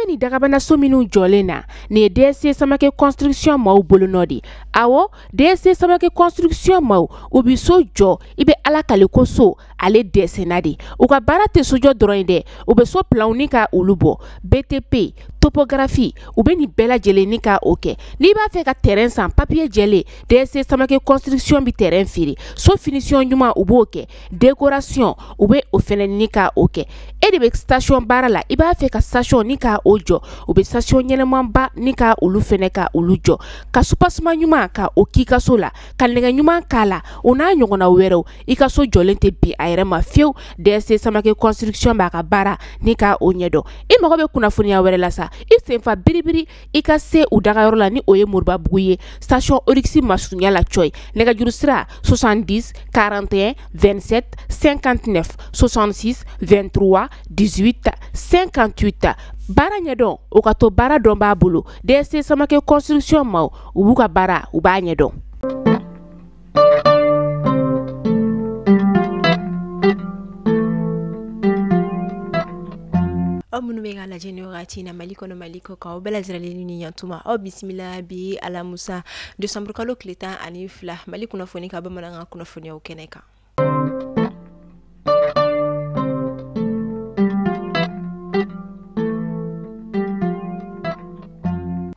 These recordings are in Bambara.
ni dagabana so minu jolena ni DSC Samake construction mau bolo nodi awo DSC Samake construction mau ubi so jo ibe ala kale ko so ale DSC nadi uka barate so jo droinde ube so plaunika ulubo BTP topographie ube ni bela jele nika oke ni ba fe ka terrain sans papier jele DSC Samake construction bi terrain firi so finition nyuma uboke décoration ube ofene nika oke e de station barala iba fe ka station nika ojo ube station nyelemamba nika ulu fene ka ulujo ka supasma nyuma ka okika sola ka nega nyuma kala ona nyongona wero ika so jolente bi ayre ma fiu DSC Samake construction ba ka bara nika onyedo e mago be kuna funia were la sa i senfa biribiri ika se udaga yorola ni oye murba buye station orixi masunya la choy nega jurusra 70 41 27 59 66 23 18 58 bara nyedon o ka to bara don ba bulu DSC Samake construction mau ubuka bara uba nyedon Omunu mega la generati na maliko no maliko ka obela zirali ni yantuma o bismillah bi ala musa December kalo kleta anifla maliko no foni ka ba mananga kuno foni o keneka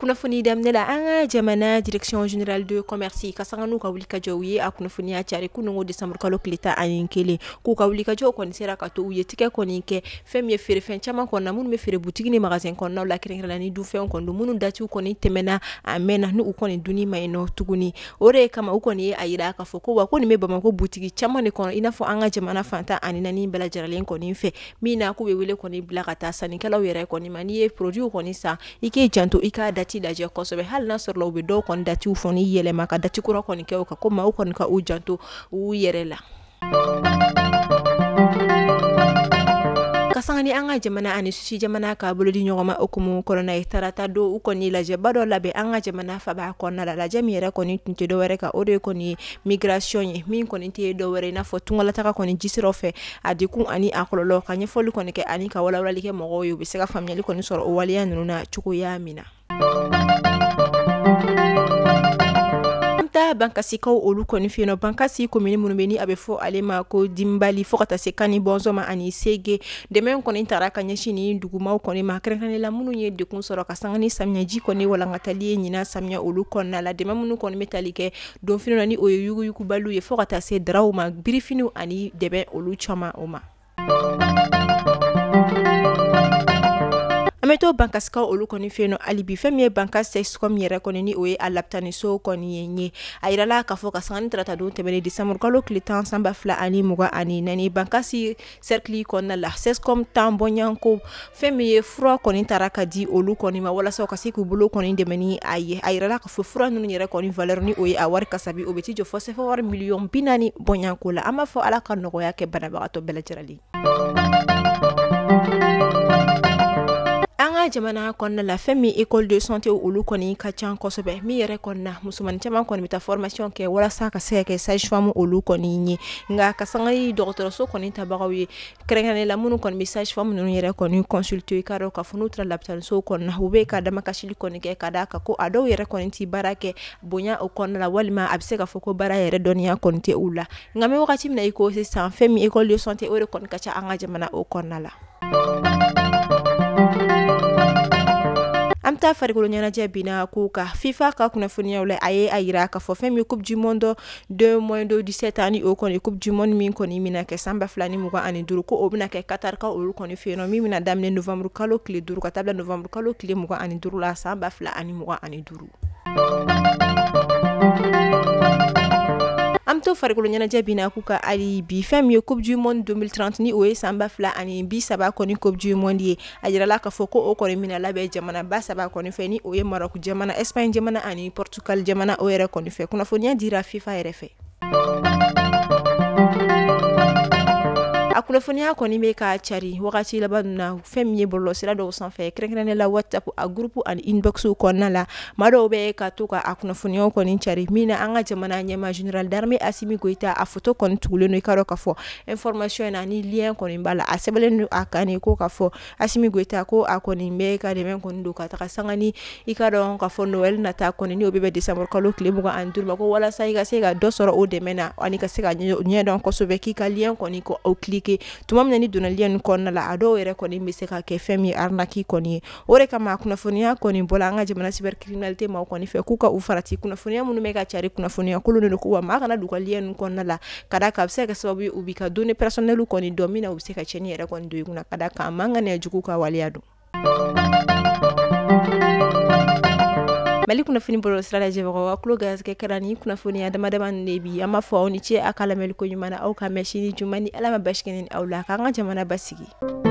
kunafoni damnela anga jamana direction générale de commerce kasanganu ka wulika jowi akunafoni a chari kunongo December kalo kleta ayinkele ku ka wulika jo kon sera ka to uye tike konike femye fere fen chama kon na mun me fere boutique ni magasin kon na la kirengela ni du fe on kon do munu dati ko ni temena amena nu ko ni duni mayno tuguni ore kama uko ni ayira ka foko wa ko ni me bama ko boutique chama ni kon ina fo anga jamana fanta anina ni bela jaralen kon ni fe mina ku we wele kon ni blakata sani kala wera kon ni mani produit kon ni sa ike janto ika dati da je kosobe hal na sur law be do kon dati foni yele maka dati kuro kon ke ka ko ma kon ka ujanto u yerela kasangani anga jamana ani sushi jamana ka bolodi nyogoma okumu korona tarata do ukoni la je bado labe anga jamana fa ba konna la jamira koni tunte do were ka ode koni migration yi min koni te do were na fo tungola taka koni jisiro fe adiku ani akololo ka nyefolu koni ke ani ka wala like mogo yu bisega family koni soro o waliya nuna chuku ya mina bankasi ko olu koni fino bankasi ko mini munubeni abe fo alema ko dimbali fo kata se kani bonzoma ani sege de men koni taraka nyashini nduguma koni makrenkane la munu ye de kun soro kasangani samnya ji koni wala ngatali nyina samnya olu konna la de munu koni metalike don fino ni oyo yugu balu ye fo kata se drauma birifinu ani debe olu chama oma ameto bankaska olu koni feno alibi femie bankas sex comme yere koni ni oye alaptani so koni yenye ayirala ka fo ka sangani trata do tebele December kalo klitan samba fla ani muga ani nani bankasi cercle konna la sex comme tambonyanko femie fro koni taraka di olu koni ma wala so ka siku bulo koni demeni aye ayirala ka fo fro nunu yere koni valeur ni oye awar kasabi obeti jo fo se fo war million binani bonyanko la ama fo ala kan no yake bana ba to bela jirali anga jamana konna la femi école de santé olu koni ka chan kosobe mi yere konna musuman chama koni mita formation ke wala saka seke sage femme olu koni ni nga kasangai docteur so koni tabagawi krengane la munu koni sage femme nunu yere koni consulter karo ka funutra laptan so konna ube ka dama kashili koni ke kada ka ko ado yere koni ti barake bonya o konna la walima abse ka foko bara yere donia koni te ula ngame wakati mina iko se san femi école de santé ore koni ka cha anga jamana o konna la amta farikolo nyana jabina kuka FIFA ka kuna funia ule aye ayira ka fo femi coupe du monde de moins de 17 ans o koni coupe du monde min koni mina ke samba flani muga ani duru ko obina ke Qatar ka olu koni feno mi mina damne novembre kalo clé duru ka tabla novembre kalo clé muga ani duru la samba fla ani muga ani duru amto farikolo nyana jabina kuka ali bi femi coupe du monde 2030 ni oye samba fla ani bi saba koni coupe du monde ye ajira la ka foko o koni mina labe jamana ba saba koni feni oye Maroc jamana Espagne jamana ani Portugal jamana oye koni fe kuna fonia dira FIFA RF a kunnafoniya kɔni bɛ ka cari wagati laban na fɛn min ye bɔlɔlɔsira dɔw sanfɛ kɛrɛnkɛrɛnnen la WhatsApp a groupe ani inbox kɔnɔna la maa dɔw bɛ ka to ka a kunnafoniyaw kɔni cari min na an ka jamana ɲɛmaa général d'armée Assimi Goïta a photo kɔni tugulen don i ka dɔn ka fɔ information na ni lien kɔni b'a la a sɛbɛnlen don a kan ko ka fɔ Assimi Goïta ko a kɔni bɛ ka dɛmɛ kɔni don ka taga sanga ni i ka dɔn ka fɔ Noël nata kɔni ni o bɛ décembre kalo tile 25 ma ko walasa i ka se ka dɔ sɔrɔ o dɛmɛ na ani ka se ka ɲɛdɔn kosɛbɛ k'i ka lien kɔni ko aw cliquer tuma min ni donna lien kɔnɔna la a dɔw yɛrɛ kɔni bɛ se ka kɛ fɛn min arnaque kɔni ye o de kama kunnafoniya kɔni bɔla an ka jamana cybercriminalité ma kɔni fɛ k'u ka u farati kunnafoniya minnu bɛ ka cari kunnafoniya kolon de ko wa maa kana du ka lien kɔnɔna la ka da ka bɛ se ka sababu ye u bi ka données personnelles kɔni dɔn min na u bɛ se ka tiɲɛni yɛrɛ kɔni don i kunna ka da kan man ka nɛ jugu ka waleya don. Mali kunnafoni bɔlɔlɔsira lajɛbagaw a tulo garisɛgɛ kɛra ni kunnafoniya damadama de bi an b'a fɔ aw ni ce a ka lamɛnni ko ɲuman na aw ka mɛn sini juma ni Ala ma basi kɛ ni aw la k'an ka jamana basigi.